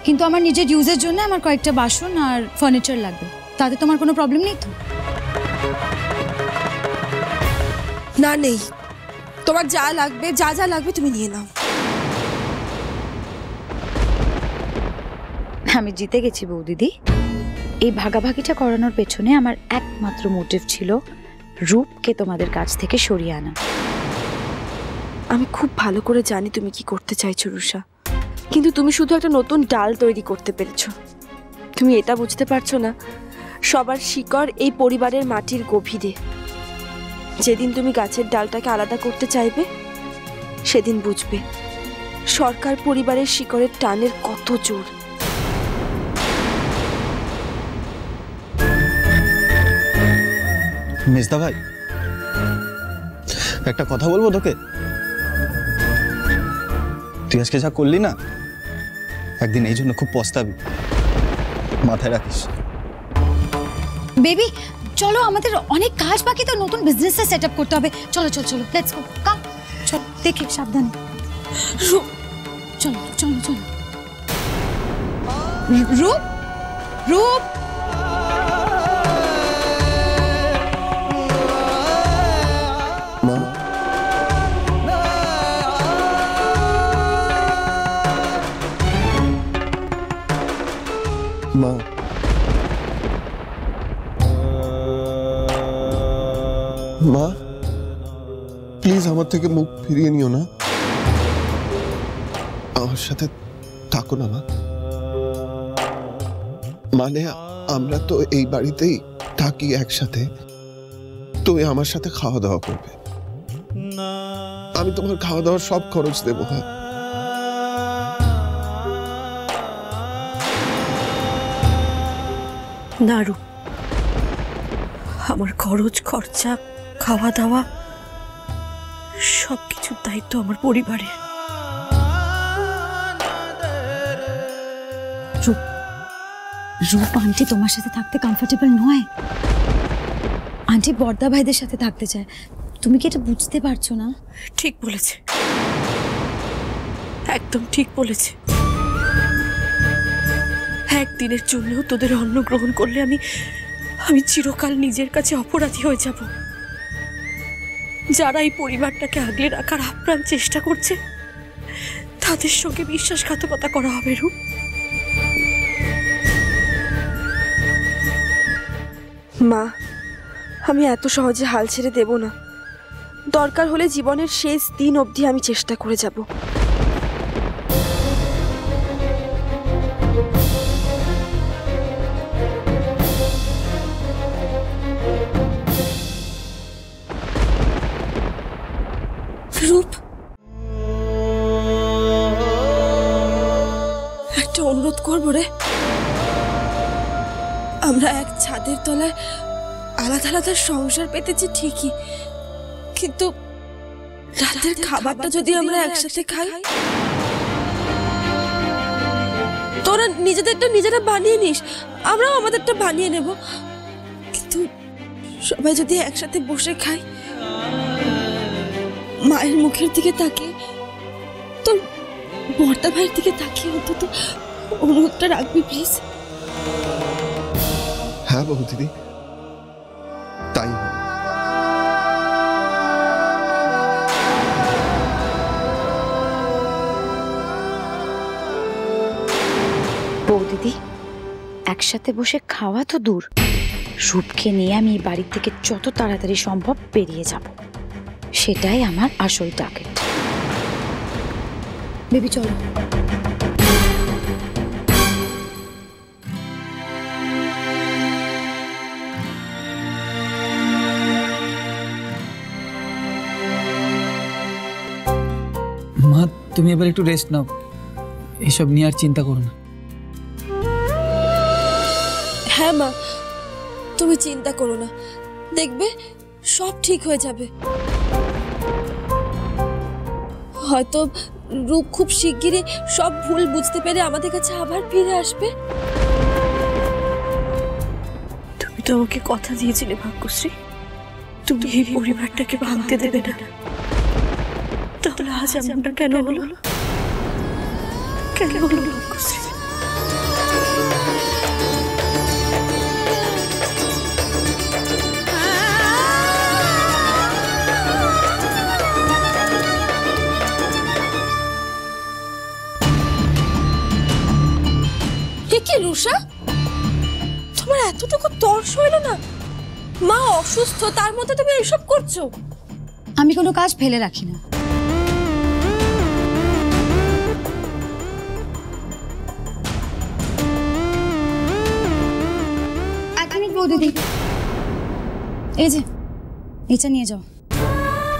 কিন্তু আমার নিজের ইউজের জন্য আমার কয়েকটা বাসন আর ফার্নিচার লাগবে। তাতে তোমার কোনো প্রবলেম নেই তো? না নেই, তোমার যা লাগবে যা যা লাগবে তুমি নিয়ে নাও। আমি জিতে গেছি বৌদিদি। এই ভাগাভাগিটা করানোর পেছনে আমার একমাত্র মোটিভ ছিল রূপকে তোমাদের কাছ থেকে সরিয়ে আনা। আমি খুব ভালো করে জানি তুমি কি করতে চাইছো রুষা, কিন্তু তুমি শুধু একটা নতুন ডাল তৈরি করতে পেরেছো। তুমি এটা বুঝতে পারছো না, সবার শিকড় এই পরিবারের মাটির গভীরে। যেদিন তুমি গাছের ডালটাকে আলাদা করতে চাইবে সেদিন বুঝবে সরকার পরিবারের শিকড়ের টানের কত জোর। মেজদা ভাই, একটা কথা বলবো তোকে? তুই আজকে যা করলি না, একদিন এই জন্য খুব পস্তাবি, মাথায় রাখিস। বেবি চলো, আমাদের অনেক কাজ বাকি, তো নতুন বিজনেসটা সেট আপ করতে হবে। চলো চলো চলো, লেটস গো, কাম। চলো, দেখি সাবধানে। চলো চলো চলো। রূপ, রূপ, মা, মা, মা, প্লিজ আমার থেকে মুখ ফিরিয়ে নিও না, আমার সাথে থাকো না মা। মানে আমরা তো এই বাড়িতেই থাকি একসাথে, তুমি আমার সাথে খাওয়া দাওয়া করবে, আমি তোমার খাওয়া দাওয়ার সব খরচ দেবো। হ্যাঁ, না রূপ, আমার খরচ খরচা খাওয়া দাওয়া সবকিছুর দায়িত্ব আমার পরিবারের। রূপ, রূপ আন্টি তোমার সাথে থাকতে কমফোর্টেবল নয়। আন্টি বর্দা ভাইদের সাথে থাকতে চায়। তুমি কি এটা বুঝতে পারছো না? ঠিক বলেছে, একদম ঠিক বলেছে। একদিনের জন্যও তোদের অন্ন গ্রহণ করলে আমি চিরকাল নিজের কাছে অপরাধী হয়ে যাব। যারা এই পরিবারটাকে আগলে রাখার আপ্রাণ চেষ্টা করছে তাদের সঙ্গে বিশ্বাসঘাতকতা করা হবে রূপ। মা, আমি এত সহজে হাল ছেড়ে দেব না। দরকার হলে জীবনের শেষ দিন অবধি আমি চেষ্টা করে যাব। রূপ, একটা অনুরোধ করবো রে। আমরা এক ছাদের তলায় আলাদা আলাদা সংসার পেতেছি ঠিকই, কিন্তু রাতের খাবারটা যদি আমরা একসাথে খাই। তোরা নিজেদেরটা নিজেরা বানিয়ে নিস, আমরাও আমাদেরটা বানিয়ে নেব, কিন্তু সবাই যদি একসাথে বসে খাই। মায়ের মুখের দিকে তাকিয়ে, তোর বর্দা ভাইয়ের দিকে তাকিয়ে অন্তত অনুরোধটা রাখবি প্লিজ। হ্যাঁ বহু দিদি, তাই বৌদিদি, একসাথে বসে খাওয়া তো দূর, রূপকে নিয়ে আমি এই বাড়ি থেকে যত তাড়াতাড়ি সম্ভব বেরিয়ে যাব, সেটাই আমার আসল টার্গেট। বেবি চলো। মা, তুমি এবার একটু রেস্ট নাও, এসব নিয়ে আর চিন্তা করো না। হ্যাঁ মা, তুমি চিন্তা করো না, দেখবে সব ঠিক হয়ে যাবে। হয়তো রূপ খুব শিগগিরই সব ভুল বুঝতে পেরে আমাদের কাছে আবার ফিরে আসবে। তুমি তো আমাকে কথা দিয়েছিলে ভাগ্যশ্রী, তুমি এই পরিবারটাকে ভাঙতে দেবে না। তাহলে আজ এমনটা কেন হলো? কেন হলো ভাগ্যশ্রী? কি রুষা, তোমার এতটুকু তর্স হইল না? মা অসুস্থ, তার মধ্যে তুমি এইসব করছো? আমি কোনো কাজ ফেলে রাখি না। এক মিনিট বৌদিদি, এই যে এটা নিয়ে যাও।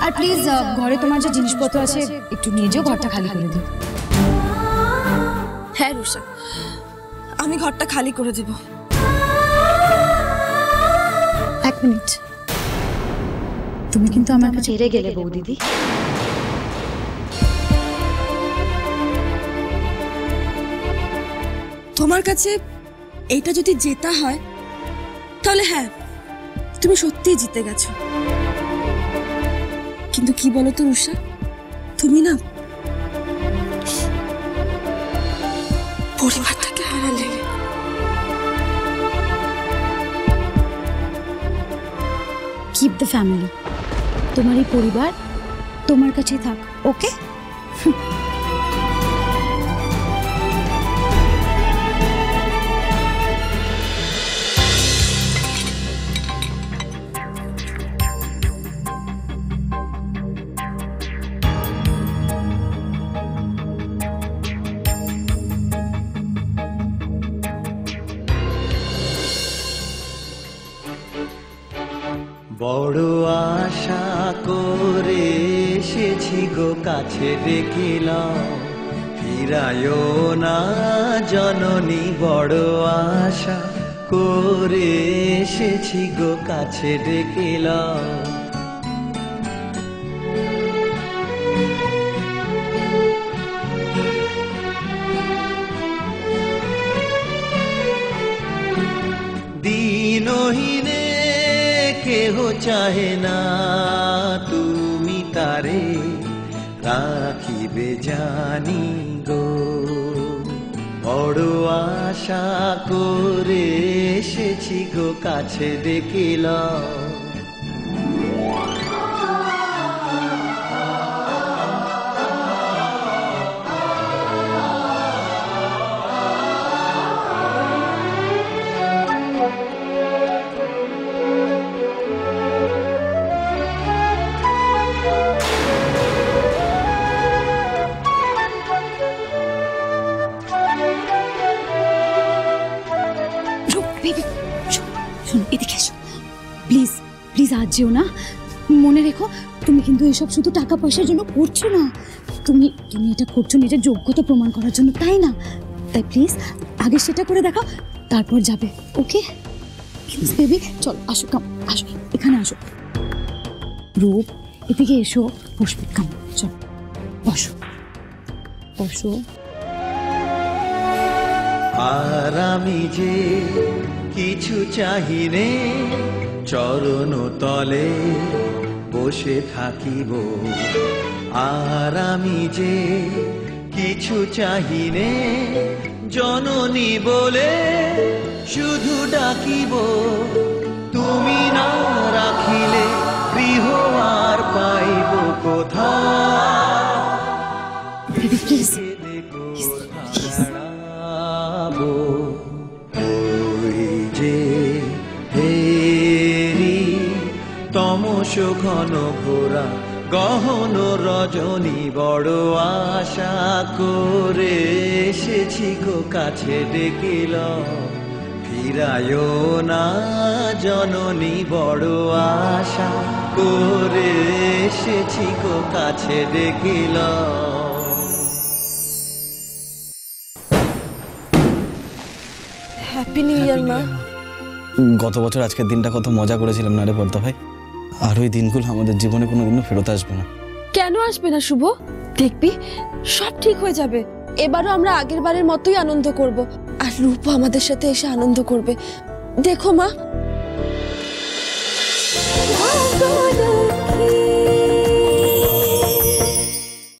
আর প্লিজ ঘরে তোমার যে জিনিসপত্র আছে একটু নিয়ে যাও, ঘরটা খালি করে দিও। হ্যাঁ রুষা, আমি ঘরটা খালি করে দেব। এক মিনিট, তুমি কিন্তু আমার কাছে হেরে গেলে বৌদিদি। তোমার কাছে এইটা যদি জেতা হয় তাহলে হ্যাঁ, তুমি সত্যিই জিতে গেছো। কিন্তু কি বলো তো রুষা, তুমি না পরিবারটাকে হারালে। Keep the family. তোমার এই পরিবার তোমার কাছেই থাক, ওকে? বড় আশা করে এসেছি গো কাছে দেখিলাম, ফিরায়ও না জননী। বড় আশা করে এসেছি গো কাছে দেখিলাম। দিনহীনে কেহ চাহে না, তুমি তারে রাখিবে জানি গো। বড় আশা করে এসেছি গো কাছে দেখিলাম। এদিকে এসো প্লিজ, প্লিজ আজ যেও না। মনে রেখো, তুমি কিন্তু এসব শুধু টাকা পয়সার জন্য করছো না, তুমি তুমি এটা করছো নিজের যোগ্যতা প্রমাণ করার জন্য, তাই না? তাই প্লিজ আগে সেটা করে দেখাও, তারপর যাবে, ওকে? প্লিজ বেবি, চল আসো, কাম আসো, এখানে আসো। রূপ এদিকে এসো, বসবে, কাম চল, বসো বসো। আর আমি যে কিছু চাহিনে, চরণ তলে বসে থাকিব। আর আমি যে কিছু চাহিনে, জননী বলে শুধু ডাকিব। তুমি না রাখিলে গৃহ আর পাইব কোথায়? বেবি প্লিজ, তমস ঘন ঘোরা গহন রজনী। বড় আশা করে এসেছি গো কাছে দেখিলাম, ফিরায়ও না জননী। বড় আশা করে এসেছি গো কাছে দেখিলাম। হ্যাপি নিউ ইয়ার মা। গত বছর আজকের দিনটা কত মজা করেছিলাম না রে পর্দা ভাই? আর ওই দিনগুলো আমাদের জীবনে কোনোদিনও ফেরত আসবে না। কেন আসবে না শুভ? দেখবি সব ঠিক হয়ে যাবে। এবারও আমরা আগের বারের মতোই আনন্দ করব, আর রূপও আমাদের সাথে এসে আনন্দ করবে। দেখো মা,